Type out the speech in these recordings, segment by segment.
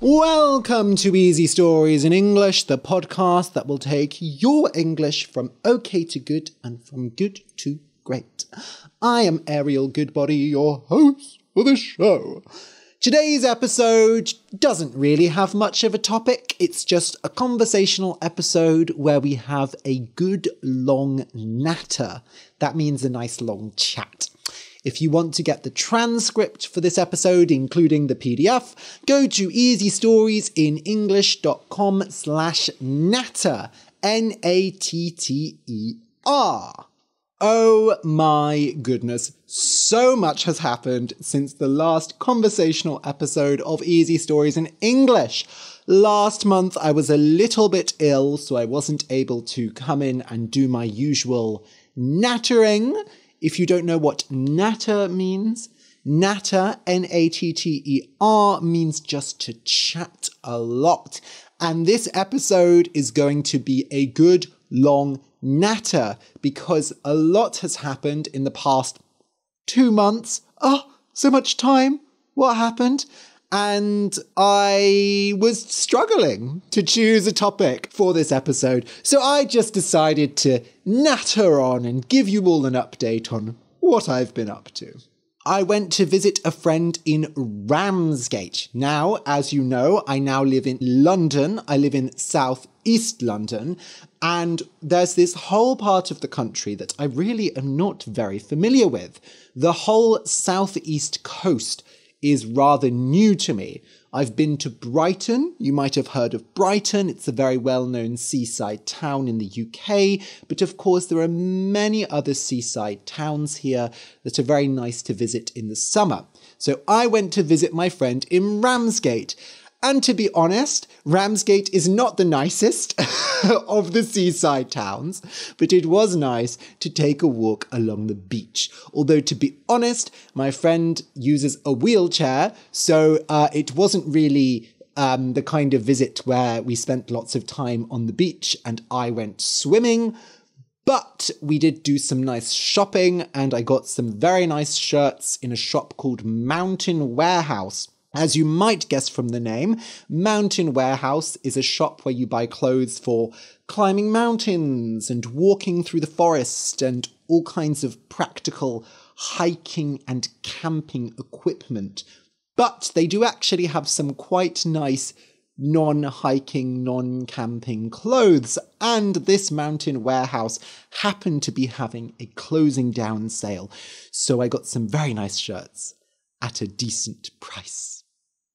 Welcome to Easy Stories in English, the podcast that will take your English from okay to good and from good to great. I am Ariel Goodbody, your host for the show. Today's episode doesn't really have much of a topic. It's just a conversational episode where we have a good long natter. That means a nice long chat. If you want to get the transcript for this episode, including the PDF, go to easystoriesinenglish.com/natter, Natter. Oh my goodness, so much has happened since the last conversational episode of Easy Stories in English. Last month I was a little bit ill, so I wasn't able to come in and do my usual nattering. If you don't know what natter means, natter, Natter, means just to chat a lot. And this episode is going to be a good long natter because a lot has happened in the past 2 months. Oh, so much time. What happened? And I was struggling to choose a topic for this episode. So I just decided to natter on and give you all an update on what I've been up to. I went to visit a friend in Ramsgate. Now, as you know, I now live in London. I live in South East London. And there's this whole part of the country that I really am not very familiar with. The whole southeast coast is rather new to me. I've been to Brighton. You might have heard of Brighton. It's a very well-known seaside town in the UK. But of course, there are many other seaside towns here that are very nice to visit in the summer. So I went to visit my friend in Ramsgate. And to be honest, Ramsgate is not the nicest of the seaside towns, but it was nice to take a walk along the beach. Although, to be honest, my friend uses a wheelchair, so it wasn't really the kind of visit where we spent lots of time on the beach and I went swimming. But we did do some nice shopping and I got some very nice shirts in a shop called Mountain Warehouse. As you might guess from the name, Mountain Warehouse is a shop where you buy clothes for climbing mountains and walking through the forest and all kinds of practical hiking and camping equipment. But they do actually have some quite nice non-hiking, non-camping clothes, and this Mountain Warehouse happened to be having a closing down sale. So I got some very nice shirts at a decent price.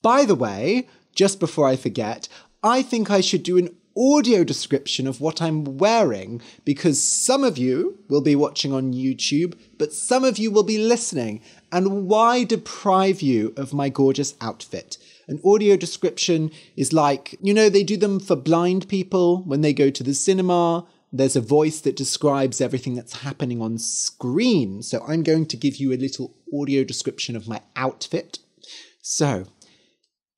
By the way, just before I forget, I think I should do an audio description of what I'm wearing because some of you will be watching on YouTube, but some of you will be listening. And why deprive you of my gorgeous outfit? An audio description is like, you know, they do them for blind people when they go to the cinema. There's a voice that describes everything that's happening on screen. So I'm going to give you a little audio description of my outfit. So,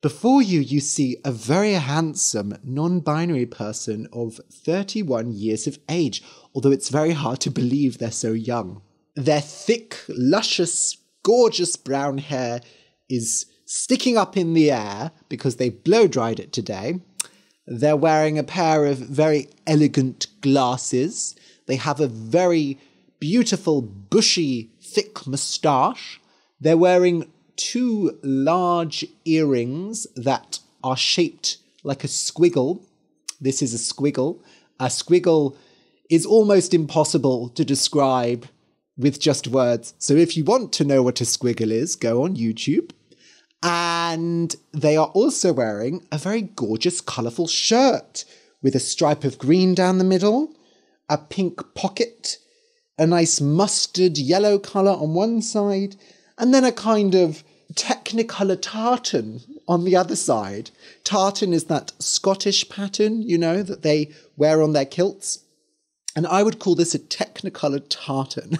before you see a very handsome, non-binary person of 31 years of age, although it's very hard to believe they're so young. Their thick, luscious, gorgeous brown hair is sticking up in the air because they blow-dried it today. They're wearing a pair of very elegant glasses. They have a very beautiful, bushy, thick moustache. They're wearing 2 large earrings that are shaped like a squiggle. This is a squiggle. A squiggle is almost impossible to describe with just words. So if you want to know what a squiggle is, go on YouTube. And they are also wearing a very gorgeous, colourful shirt with a stripe of green down the middle, a pink pocket, a nice mustard yellow colour on one side, and then a kind of Technicolor tartan on the other side. Tartan is that Scottish pattern, you know, that they wear on their kilts. And I would call this a Technicolor tartan.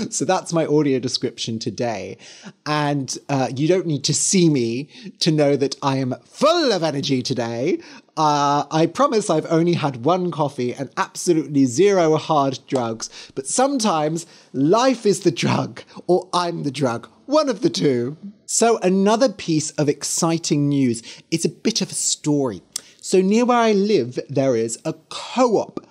So that's my audio description today. And you don't need to see me to know that I am full of energy today. I promise I've only had one coffee and absolutely zero hard drugs. But sometimes life is the drug, or I'm the drug. One of the two. So another piece of exciting news. It's a bit of a story. So near where I live, there is a co-op.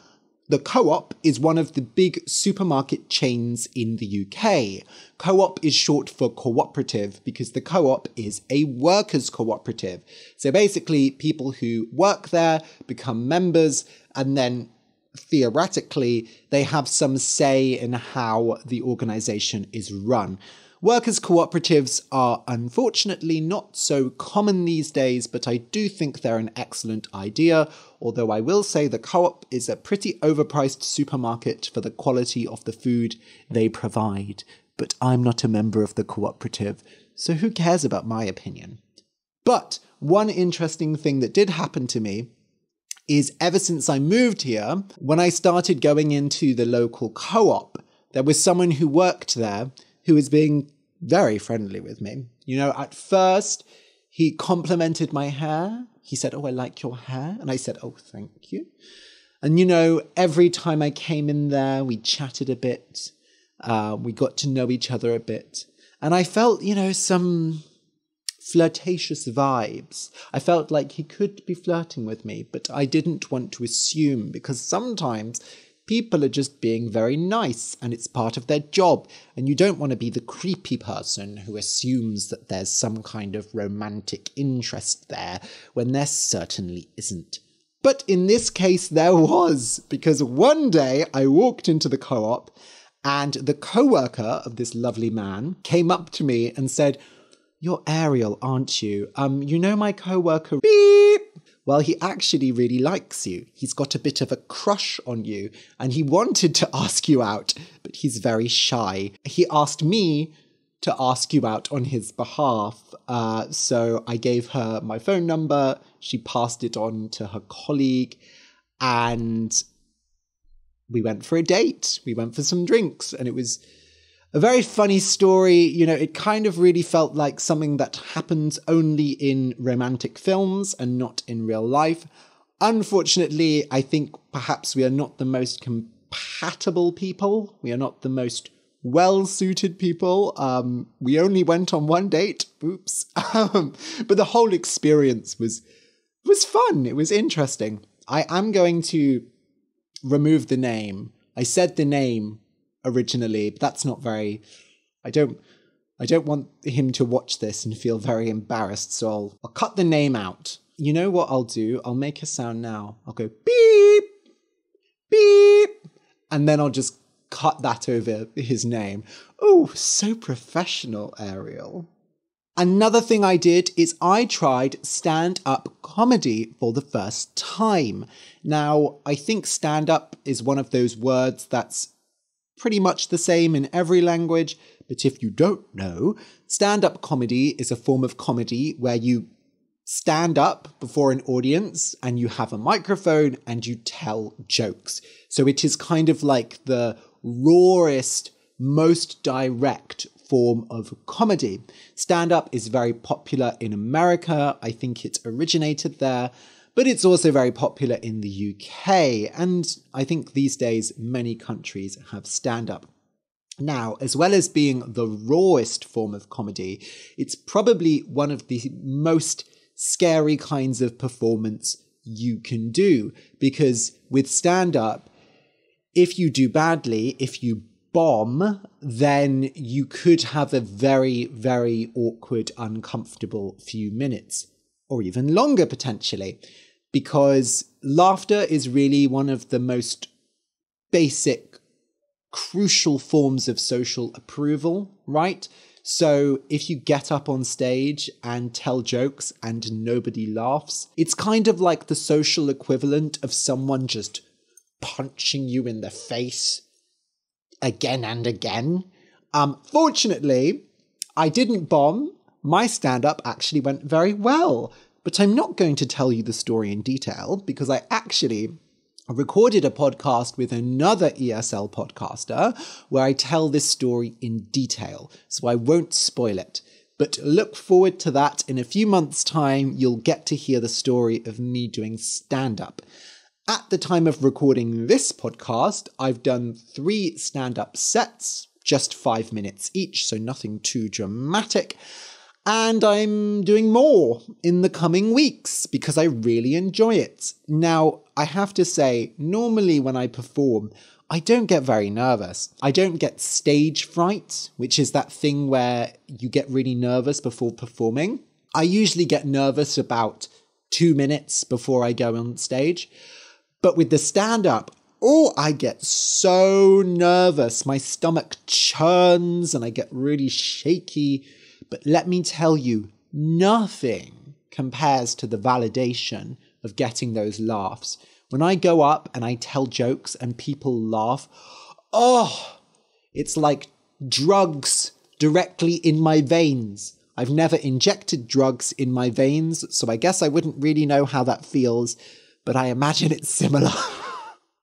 The Co-op is one of the big supermarket chains in the UK. Co-op is short for cooperative because the Co-op is a workers' cooperative. So basically, people who work there become members, and then theoretically, they have some say in how the organisation is run. Workers' cooperatives are unfortunately not so common these days, but I do think they're an excellent idea, although I will say the Co-op is a pretty overpriced supermarket for the quality of the food they provide. But I'm not a member of the cooperative, so who cares about my opinion? But one interesting thing that did happen to me is ever since I moved here, when I started going into the local Co-op, there was someone who worked there who was being very friendly with me. You know, at first, he complimented my hair. He said, "Oh, I like your hair." And I said, "Oh, thank you." And, you know, every time I came in there, we chatted a bit. We got to know each other a bit. And I felt, you know, some flirtatious vibes. I felt like he could be flirting with me, but I didn't want to assume, because sometimes people are just being very nice and it's part of their job. And you don't want to be the creepy person who assumes that there's some kind of romantic interest there when there certainly isn't. But in this case, there was, because one day I walked into the Co-op and the co-worker of this lovely man came up to me and said, "You're Ariel, aren't you? You know my co-worker, beep. Well, he actually really likes you. He's got a bit of a crush on you and he wanted to ask you out, but he's very shy. He asked me to ask you out on his behalf. So I gave her my phone number. She passed it on to her colleague and we went for a date. We went for some drinks and it was a very funny story. You know, it kind of really felt like something that happens only in romantic films and not in real life. Unfortunately, I think perhaps we are not the most compatible people. We are not the most well-suited people. We only went on one date. Oops. But the whole experience was fun. It was interesting. I am going to remove the name. I said the name originally, but that's not very, I don't want him to watch this and feel very embarrassed, so I'll cut the name out. You know what I'll do? I'll make a sound now. I'll go beep, beep, and then I'll just cut that over his name. Oh, so professional, Ariel. Another thing I did is I tried stand-up comedy for the first time. Now, I think stand-up is one of those words that's pretty much the same in every language, but if you don't know, stand-up comedy is a form of comedy where you stand up before an audience and you have a microphone and you tell jokes. So it is kind of like the rawest, most direct form of comedy. Stand-up is very popular in America. I think it originated there. But it's also very popular in the UK, and I think these days many countries have stand-up. Now, as well as being the rawest form of comedy, it's probably one of the most scary kinds of performance you can do, because with stand-up, if you do badly, if you bomb, then you could have a very, very awkward, uncomfortable few minutes, or even longer potentially. Because laughter is really one of the most basic, crucial forms of social approval, right? So if you get up on stage and tell jokes and nobody laughs, it's kind of like the social equivalent of someone just punching you in the face again and again. Fortunately, I didn't bomb. My stand-up actually went very well. But I'm not going to tell you the story in detail because I actually I recorded a podcast with another ESL podcaster where I tell this story in detail, so I won't spoil it. But look forward to that. In a few months' time, you'll get to hear the story of me doing stand-up. At the time of recording this podcast, I've done 3 stand-up sets, just 5 minutes each, so nothing too dramatic. And I'm doing more in the coming weeks because I really enjoy it. Now, I have to say, normally when I perform, I don't get very nervous. I don't get stage fright, which is that thing where you get really nervous before performing. I usually get nervous about 2 minutes before I go on stage. But with the stand-up, I get so nervous. My stomach churns and I get really shaky. But let me tell you, nothing compares to the validation of getting those laughs. When I go up and I tell jokes and people laugh, it's like drugs directly in my veins. I've never injected drugs in my veins, so I guess I wouldn't really know how that feels, but I imagine it's similar.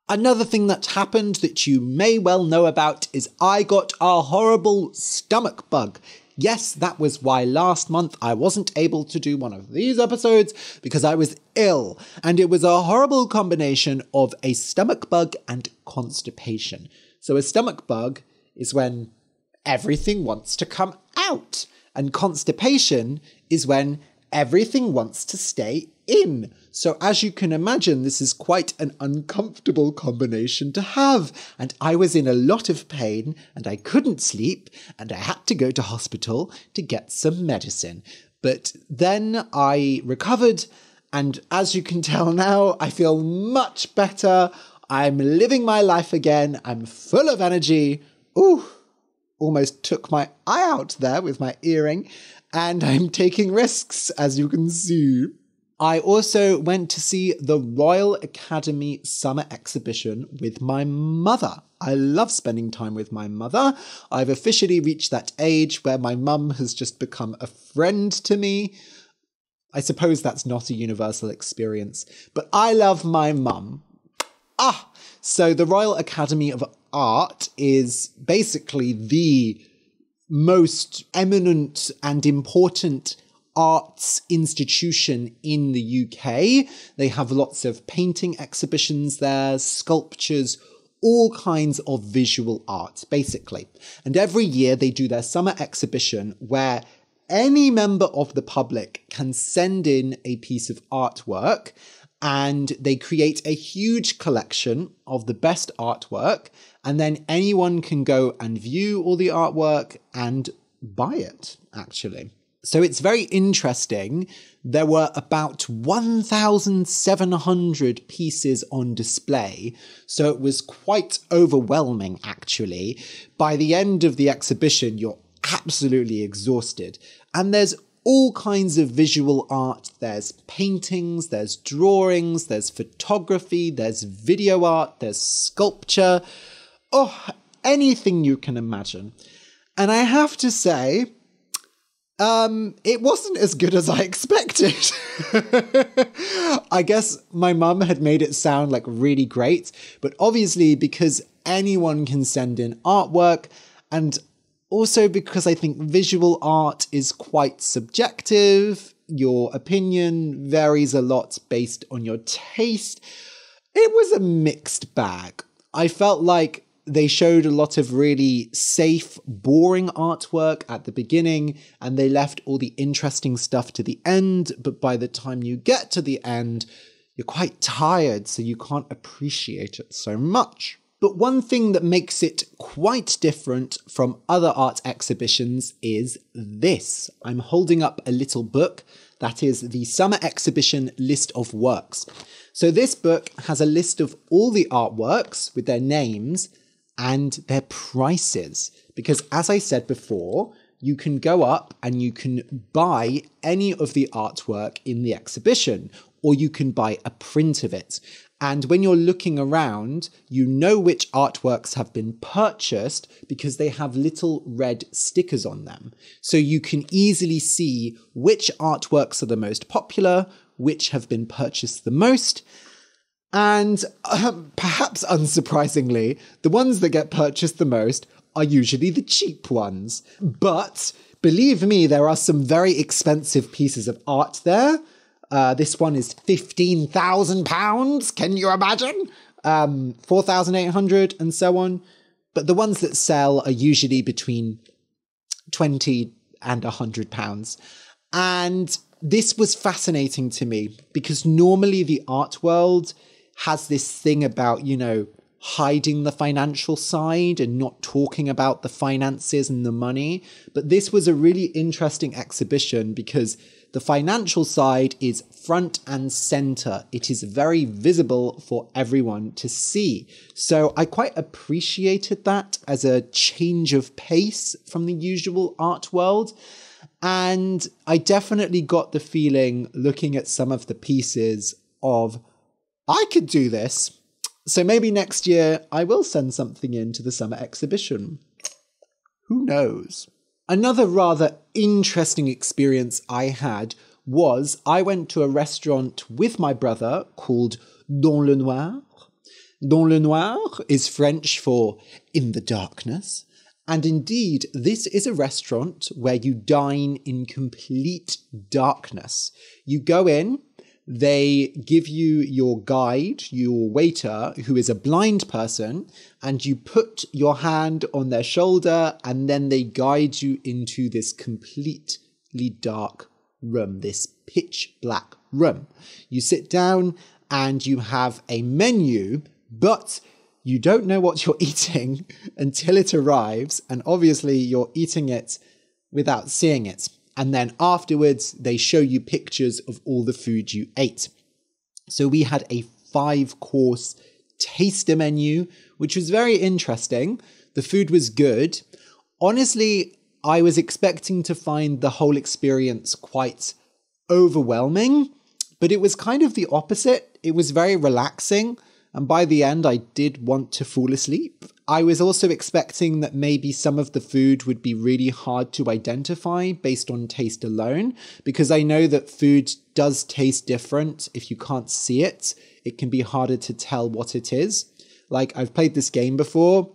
Another thing that happened that you may well know about is I got a horrible stomach bug. Yes, that was why last month I wasn't able to do one of these episodes because I was ill. And it was a horrible combination of a stomach bug and constipation. So a stomach bug is when everything wants to come out. And constipation is when everything wants to stay in. So as you can imagine, this is quite an uncomfortable combination to have. And I was in a lot of pain and I couldn't sleep and I had to go to hospital to get some medicine. But then I recovered and as you can tell now, I feel much better. I'm living my life again. I'm full of energy. Almost took my eye out there with my earring. And I'm taking risks, as you can see. I also went to see the Royal Academy Summer Exhibition with my mother. I love spending time with my mother. I've officially reached that age where my mum has just become a friend to me. I suppose that's not a universal experience, but I love my mum. So the Royal Academy of Art is basically the most eminent and important arts institution in the UK. They have lots of painting exhibitions there, sculptures, all kinds of visual art, basically. And every year they do their summer exhibition where any member of the public can send in a piece of artwork and they create a huge collection of the best artwork, and then anyone can go and view all the artwork and buy it, actually. So it's very interesting. There were about 1,700 pieces on display, so it was quite overwhelming, actually. By the end of the exhibition, you're absolutely exhausted. And there's all kinds of visual art. There's paintings, there's drawings, there's photography, there's video art, there's sculpture. Anything you can imagine. And I have to say, it wasn't as good as I expected. I guess my mum had made it sound like really great, but obviously because anyone can send in artwork, and also because I think visual art is quite subjective, your opinion varies a lot based on your taste, it was a mixed bag. I felt like they showed a lot of really safe, boring artwork at the beginning, and they left all the interesting stuff to the end, but by the time you get to the end, you're quite tired, so you can't appreciate it so much. But one thing that makes it quite different from other art exhibitions is this. I'm holding up a little book that is the Summer Exhibition List of Works. So this book has a list of all the artworks with their names and their prices. Because as I said before, you can go up and you can buy any of the artwork in the exhibition, or you can buy a print of it. And when you're looking around, you know which artworks have been purchased because they have little red stickers on them. So you can easily see which artworks are the most popular, which have been purchased the most. And perhaps unsurprisingly, the ones that get purchased the most are usually the cheap ones. But believe me, there are some very expensive pieces of art there. This one is £15,000. Can you imagine? 4,800 and so on. But the ones that sell are usually between 20 and £100. And this was fascinating to me because normally the art world has this thing about, you know, hiding the financial side and not talking about the finances and the money. But this was a really interesting exhibition because the financial side is front and center. It is very visible for everyone to see. So I quite appreciated that as a change of pace from the usual art world. And I definitely got the feeling, looking at some of the pieces, of I could do this. So maybe next year I will send something in to the summer exhibition. Who knows? Another rather interesting experience I had was I went to a restaurant with my brother called Dans Le Noir. Dans Le Noir is French for in the darkness. And indeed, this is a restaurant where you dine in complete darkness. You go in, they give you your guide, your waiter, who is a blind person, and you put your hand on their shoulder, and then they guide you into this completely dark room, this pitch black room. You sit down and you have a menu, but you don't know what you're eating until it arrives, and obviously you're eating it without seeing it. And then afterwards, they show you pictures of all the food you ate. So we had a 5-course taster menu, which was very interesting. The food was good. Honestly, I was expecting to find the whole experience quite overwhelming, but it was kind of the opposite. It was very relaxing. And by the end, I did want to fall asleep. I was also expecting that maybe some of the food would be really hard to identify based on taste alone, because I know that food does taste different. If you can't see it, it can be harder to tell what it is. Like, I've played this game before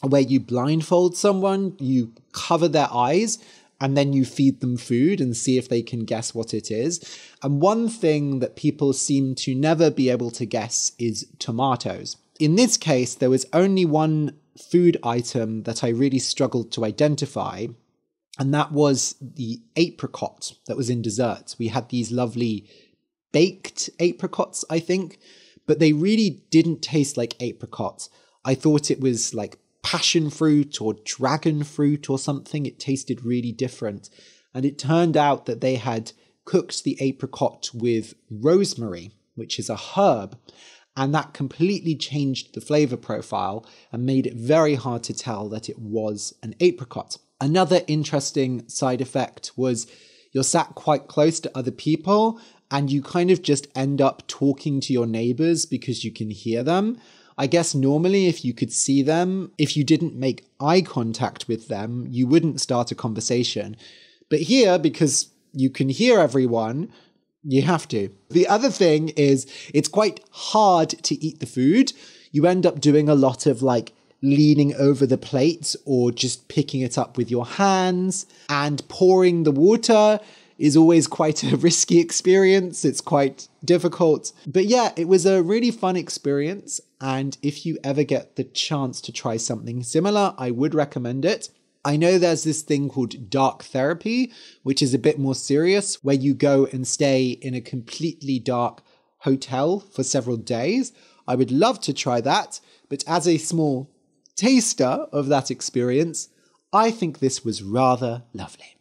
where you blindfold someone, you cover their eyes, and then you feed them food and see if they can guess what it is. And one thing that people seem to never be able to guess is tomatoes. In this case, there was only one food item that I really struggled to identify, and that was the apricot that was in dessert. We had these lovely baked apricots, I think, but they really didn't taste like apricots. I thought it was like passion fruit or dragon fruit or something. It tasted really different. And it turned out that they had cooked the apricot with rosemary, which is a herb. And that completely changed the flavor profile and made it very hard to tell that it was an apricot. Another interesting side effect was you're sat quite close to other people and you kind of just end up talking to your neighbors because you can hear them. I guess normally if you could see them, if you didn't make eye contact with them, you wouldn't start a conversation. But here, because you can hear everyone, you have to. The other thing is it's quite hard to eat the food. You end up doing a lot of like leaning over the plate or just picking it up with your hands, and pouring the water is always quite a risky experience. It's quite difficult. But yeah, it was a really fun experience. And if you ever get the chance to try something similar, I would recommend it. I know there's this thing called dark therapy, which is a bit more serious, where you go and stay in a completely dark hotel for several days. I would love to try that, but as a small taster of that experience, I think this was rather lovely.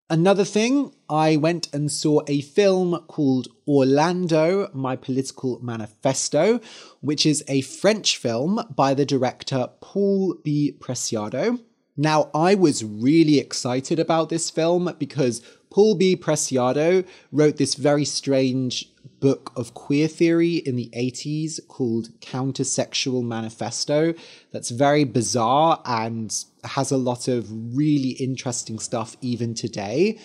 Another thing, I went and saw a film called Orlando, My Political Manifesto, which is a French film by the director Paul B. Preciado. Now, I was really excited about this film because Paul B. Preciado wrote this very strange book of queer theory in the 80s called Countersexual Manifesto that's very bizarre and has a lot of really interesting stuff even today.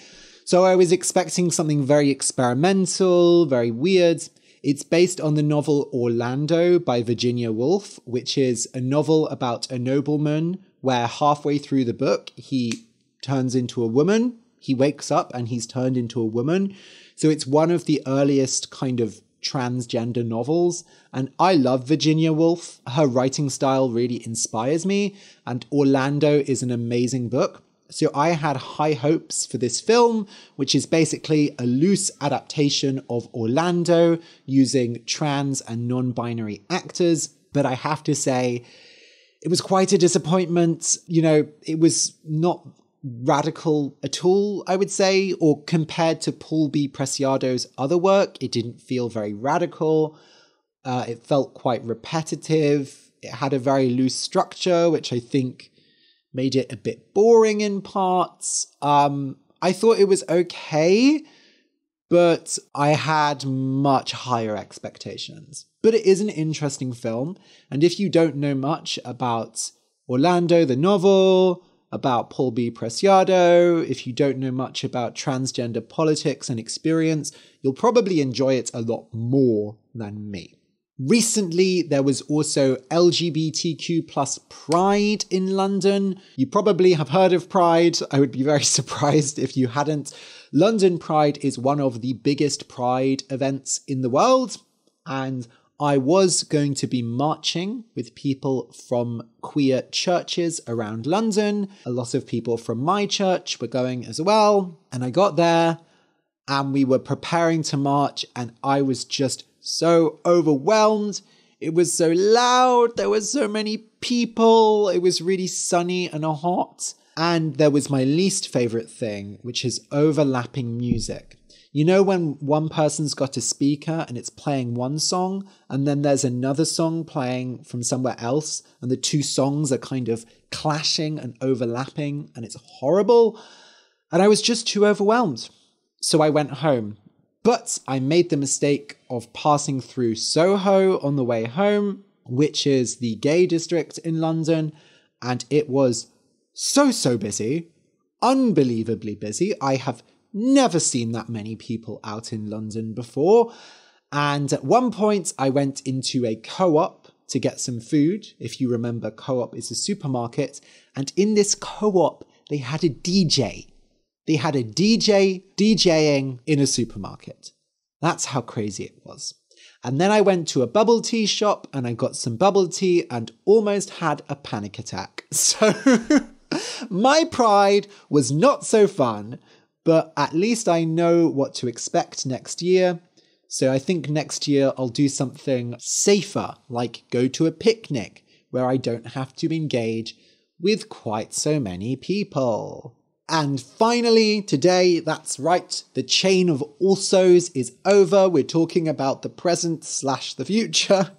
So I was expecting something very experimental, very weird. It's based on the novel Orlando by Virginia Woolf, which is a novel about a nobleman where halfway through the book, he turns into a woman. He wakes up and he's turned into a woman. So it's one of the earliest kind of transgender novels. And I love Virginia Woolf. Her writing style really inspires me. And Orlando is an amazing book. So I had high hopes for this film, which is basically a loose adaptation of Orlando using trans and non-binary actors. But I have to say, it was quite a disappointment. You know, it was not radical at all, I would say, or compared to Paul B. Preciado's other work, it didn't feel very radical. It felt quite repetitive. It had a very loose structure, which I think made it a bit boring in parts. I thought it was okay, but I had much higher expectations. But it is an interesting film, and if you don't know much about Orlando, the novel, about Paul B. Preciado, if you don't know much about transgender politics and experience, you'll probably enjoy it a lot more than me. Recently, there was also LGBTQ plus Pride in London. You probably have heard of Pride. I would be very surprised if you hadn't. London Pride is one of the biggest Pride events in the world, and I was going to be marching with people from queer churches around London. A lot of people from my church were going as well, and I got there and we were preparing to march, and I was just so overwhelmed. It was so loud. There were so many people. It was really sunny and hot. And there was my least favorite thing, which is overlapping music. You know when one person's got a speaker and it's playing one song, and then there's another song playing from somewhere else, and the two songs are kind of clashing and overlapping, and it's horrible. And I was just too overwhelmed. So I went home. But I made the mistake of passing through Soho on the way home, which is the gay district in London, and it was so busy, unbelievably busy. I have never seen that many people out in London before. And at one point, I went into a Co-op to get some food. If you remember, Co-op is a supermarket. And in this Co-op, they had a DJ. They had a DJ DJing in a supermarket. That's how crazy it was. And then I went to a bubble tea shop and I got some bubble tea and almost had a panic attack. So my Pride was not so fun, but at least I know what to expect next year. So I think next year I'll do something safer, like go to a picnic where I don't have to engage with quite so many people. And finally, today, that's right, the chain of alsos is over. We're talking about the present / the future.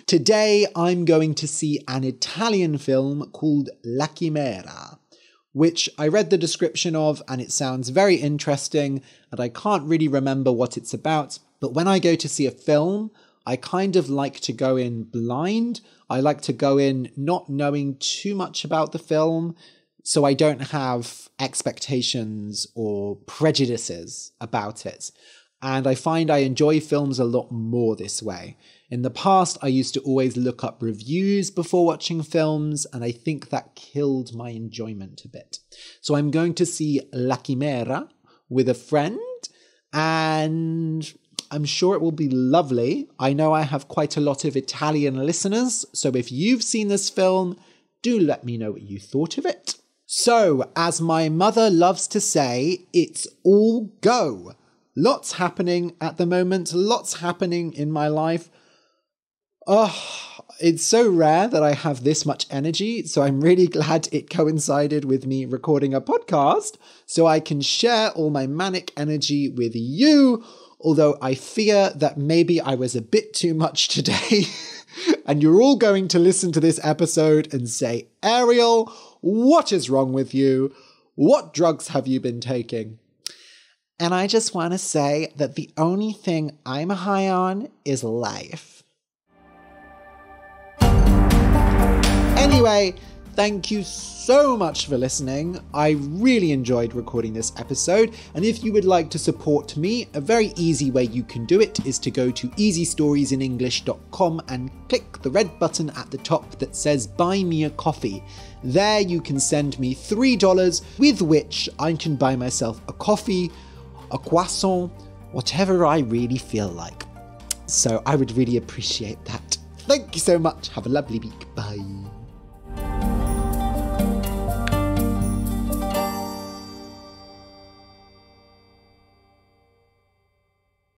Today, I'm going to see an Italian film called La Chimera, which I read the description of and it sounds very interesting, and I can't really remember what it's about. But when I go to see a film, I kind of like to go in blind. I like to go in not knowing too much about the film, so I don't have expectations or prejudices about it. And I find I enjoy films a lot more this way. In the past, I used to always look up reviews before watching films, and I think that killed my enjoyment a bit. So I'm going to see La Chimera with a friend, and I'm sure it will be lovely. I know I have quite a lot of Italian listeners, so if you've seen this film, do let me know what you thought of it. So, as my mother loves to say, it's all go. Lots happening at the moment, lots happening in my life. It's so rare that I have this much energy, so I'm really glad it coincided with me recording a podcast, so I can share all my manic energy with you, although I fear that maybe I was a bit too much today, and you're all going to listen to this episode and say, Ariel, what is wrong with you? What drugs have you been taking? And I just want to say that the only thing I'm high on is life. Anyway, thank you so much for listening. I really enjoyed recording this episode, and if you would like to support me, a very easy way you can do it is to go to easystoriesinenglish.com and click the red button at the top that says Buy Me a Coffee. There you can send me $3, with which I can buy myself a coffee, a croissant, whatever I really feel like. So I would really appreciate that. Thank you so much. Have a lovely week. Bye.